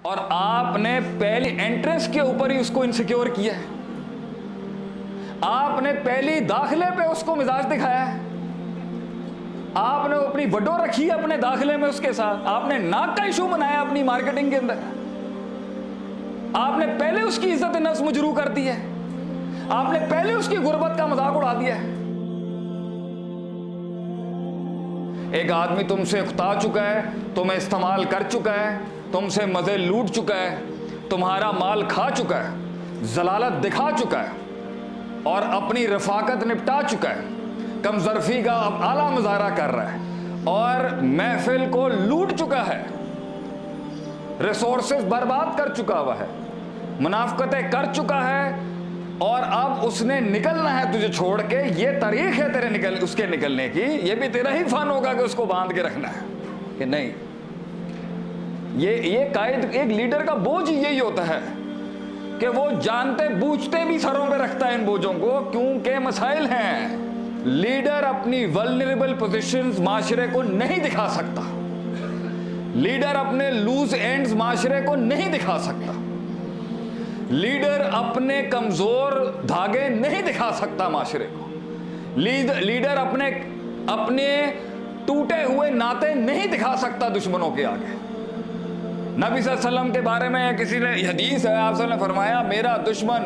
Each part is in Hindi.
और आपने पहली एंट्रेंस के ऊपर ही उसको इनसिक्योर किया है। आपने पहली दाखिले पे उसको मिजाज दिखाया है। आपने अपनी वडो रखी है अपने दाखिले में उसके साथ। आपने नाक का इशू बनाया अपनी मार्केटिंग के अंदर। आपने पहले उसकी इज्जत नफ्स मुजरू कर दी है। आपने पहले उसकी गुर्बत का मजाक उड़ा दिया है। एक आदमी तुमसे उकता चुका है, तुम्हें इस्तेमाल कर चुका है, तुमसे मजे लूट चुका है, तुम्हारा माल खा चुका है, जलालत दिखा चुका है और अपनी रफाकत निपटा चुका है, कमजरफी का अब आला मुजाहरा कर रहा है और महफिल को लूट चुका है, रिसोर्सेज बर्बाद कर चुका हुआ है, मुनाफकतें कर चुका है और अब उसने निकलना है तुझे छोड़ के। ये तारीख है तेरे उसके निकलने की। ये भी तेरा ही फन होगा कि उसको बांध के रखना है कि नहीं। ये कायद एक लीडर का बोझ यही होता है कि वो जानते बूझते भी सरों पे रखता है इन बोझों को, क्योंकि मसाइल हैं। लीडर अपनी वल्नरेबल पोजीशंस माशरे को नहीं दिखा सकता। लीडर अपने लूज एंड्स माशरे को नहीं दिखा सकता। लीडर अपने कमजोर धागे नहीं दिखा सकता माशरे को। लीडर अपने टूटे हुए नाते नहीं दिखा सकता दुश्मनों के आगे। नबी सल्लल्लाहु अलैहि वसल्लम के बारे में किसी ने हदीस है, आप ने फरमाया मेरा दुश्मन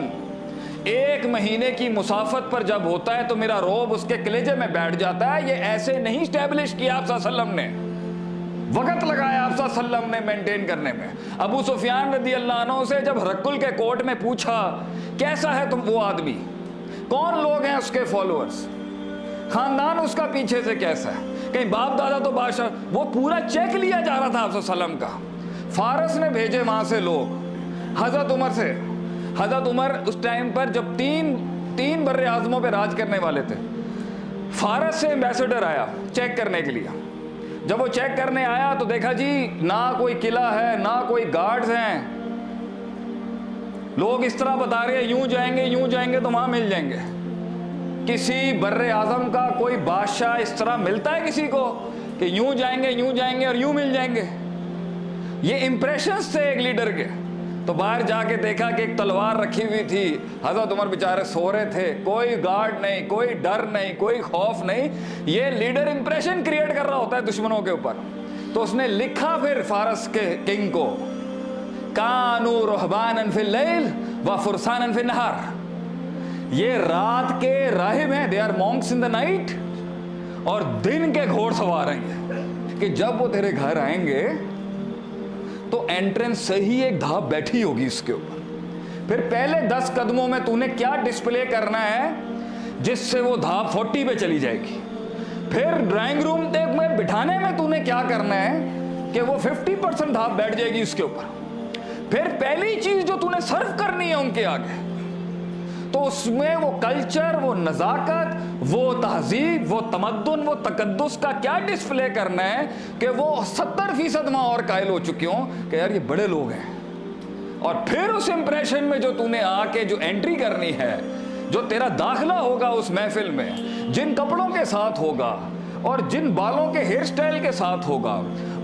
1 महीने की मुसाफत पर जब होता है तो मेरा रोब उसके कलेजे में बैठ जाता है। ये ऐसे नहीं स्टैब्लिश किया आप सल्लल्लाहु अलैहि वसल्लम ने, वक्त लगाया आप सल्लल्लाहु अलैहि वसल्लम ने मेंटेन करने में। अबू सुफियान रदी अल्लाह अन्हु से जब रक्कुल के कोर्ट में पूछा कैसा है तुम वो आदमी, कौन लोग हैं उसके फॉलोअर्स, खानदान उसका पीछे से कैसा है, कहीं बाप दादा तो बादशाह, वो पूरा चेक लिया जा रहा था आप सल्लम का। फारस ने भेजे वहां से लोग हजरत उमर से। हजरत उमर उस टाइम पर जब तीन बर्रे आजमों पे राज करने वाले थे, फारस से एम्बेसडर आया चेक करने के लिए। जब वो चेक करने आया तो देखा जी ना कोई किला है ना कोई गार्ड्स हैं। लोग इस तरह बता रहे हैं यूं जाएंगे तो वहां मिल जाएंगे। किसी बर्रे आजम का कोई बादशाह इस तरह मिलता है किसी को कि यूं जाएंगे और यूं मिल जाएंगे। ये इंप्रेशंस थे एक लीडर के। तो बाहर जाके देखा कि एक तलवार रखी हुई थी। हजरत उमर बेचारे सो रहे थे, कोई गार्ड नहीं, कोई डर नहीं, कोई खौफ नहीं। ये लीडर इंप्रेशन क्रिएट कर रहा होता है दुश्मनों के ऊपर। तो उसने लिखा फिर फारस के किंग को, कानू रुहबानन फिल लैल व फुरसानन फिन नहार। ये रात के राहिब हैं, they are monks in the night, और दिन के घोड़सवार हैं कि जब वो तेरे घर आएंगे तो एंट्रेंस से ही एक धाप बैठी होगी इसके ऊपर। फिर पहले 10 कदमों में तूने क्या डिस्प्ले करना है जिससे वो धाप 40 पे चली जाएगी। फिर ड्राइंग रूम में बिठाने में तूने क्या करना है कि वो 50% धाप बैठ जाएगी इसके ऊपर। फिर पहली चीज जो तूने सर्व करनी है उनके आगे, तो उसमें वो कल्चर, वो नजाकत, वो तहजीब, वो तमद्दुन, वो तकद्दुस का क्या डिस्प्ले करना है कि वो 70% मां और कायल हो चुके हों कि यार ये बड़े लोग हैं। और फिर उस इंप्रेशन में जो तूने आके जो एंट्री करनी है, जो तेरा दाखिला होगा उस महफिल में, जिन कपड़ों के साथ होगा और जिन बालों के हेयर स्टाइल के साथ होगा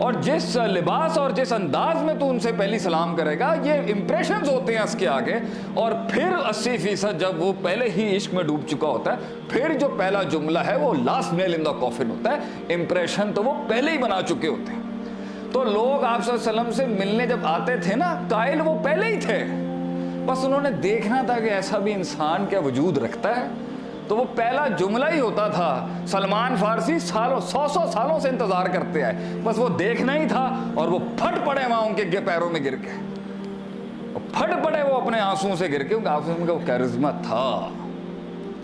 और जिस लिबास और जिस अंदाज में तू उनसे पहली सलाम करेगा, ये इंप्रेशंस होते हैं इसके आगे। और फिर 80% जब वो पहले ही इश्क में डूब चुका होता है, फिर जो पहला जुमला है वो last nail in the coffin होता है। इंप्रेशन तो वो पहले ही बना चुके होते हैं। तो लोग आप सल्लम से मिलने जब आते थे ना, कायल वो पहले ही थे, बस उन्होंने देखना था कि ऐसा भी इंसान क्या वजूद रखता है। तो वो पहला जुमला ही होता था। सलमान फारसी सालों 100 सालों से इंतजार करते आए, बस वो देखना ही था। और वो फट पड़े वहां उनके पैरों में गिर के, फट पड़े वो अपने आंसुओं से गिर के। उनके आंसुओं में वो कैरिज्मा था,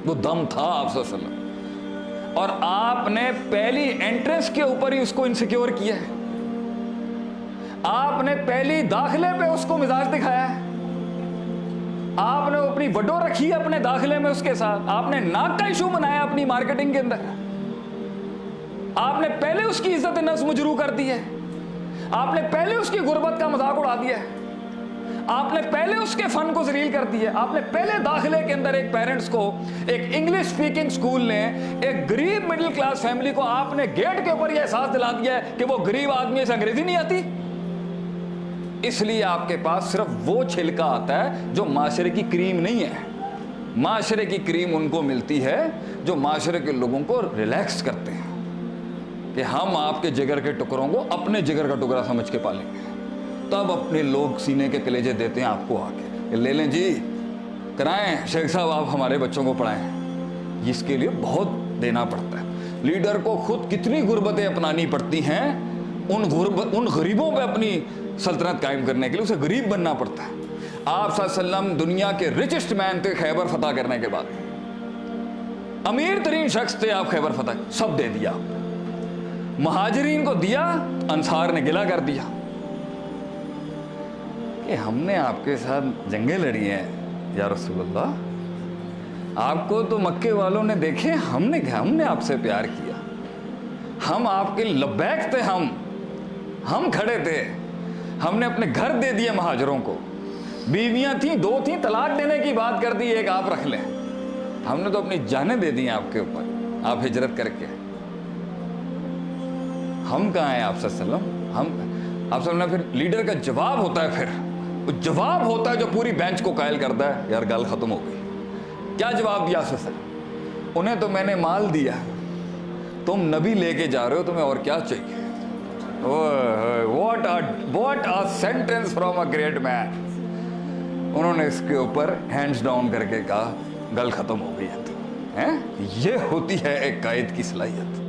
वो दम था आप सल्लल्लाहु। और आपने पहली एंट्रेंस के ऊपर ही उसको इनसिक्योर किया है। आपने पहली दाखिले पे उसको मिजाज दिखाया है। आपने अपनी वडो रखी है अपने दाखिले में उसके साथ। आपने नाक का इशू बनाया अपनी मार्केटिंग के अंदर। आपने पहले उसकी इज्जत नफ्स मुजरू कर दी है। आपने पहले उसकी गुर्बत का मजाक उड़ा दिया है। आपने पहले उसके फन को जलील कर दिया। आपने पहले दाखिले के अंदर एक पेरेंट्स को, एक इंग्लिश स्पीकिंग स्कूल ने, एक गरीब मिडिल क्लास फैमिली को आपने गेट के ऊपर यह एहसास दिला दिया है कि वो गरीब आदमी से अंग्रेजी नहीं आती। इसलिए आपके पास सिर्फ वो छिलका आता है जो माशरे की क्रीम नहीं है। माशरे की क्रीम उनको मिलती है जो माशरे के लोगों को रिलैक्स करते हैं कि हम आपके जिगर के टुकड़ों को अपने जिगर का टुकड़ा समझ के पालेंगे। तब अपने लोग सीने के कलेजे देते हैं आपको आके, ले लें जी, कराएं शेख साहब, आप हमारे बच्चों को पढ़ाएं। इसके लिए बहुत देना पड़ता है। लीडर को खुद कितनी गुर्बतें अपनानी पड़ती हैं उन गरीबों पे अपनी सल्तनत कायम करने के लिए। उसे गरीब बनना पड़ता है। आप सल्लल्लाहु अलैहि वसल्लम दुनिया के रिचेस्ट मैन थे खैबर फतह करने के बाद, अमीर तरीन शख्स थे आप खैबर फतह, सब दे दिया। महाजिरीन को दिया, अंसार ने गिला कर दिया कि हमने आपके साथ जंगें लड़ी हैं या रसूलुल्लाह, आपको तो मक्के वालों ने देखे, हमने आपसे प्यार किया, हम आपके लब्बैक थे, हम खड़े थे, हमने अपने घर दे दिए महाजरों को, बीवियां थी, 2 थी, तलाक देने की बात कर दी, एक आप रख लें, हमने तो अपनी जानें दे दी आपके ऊपर, आप हिजरत करके। हम कहाँ हैं आप सल्लल्लाहु अलैहि वसल्लम? हम आप सल्लल्लाहु अलैहि वसल्लम। फिर लीडर का जवाब होता है, फिर वो जवाब होता है जो पूरी बेंच को कायल करता है, यार गल खत्म हो गई। क्या जवाब दिया सल्लल्लाहु अलैहि वसल्लम? उन्हें तो मैंने माल दिया, तुम नबी लेके जा रहे हो, तुम्हें और क्या चाहिए? What a sentence from a great man। उन्होंने इसके ऊपर हैंड्स डाउन करके कहा, गल खत्म हो गई है। तो ये होती है एक कायद की सलाहियत।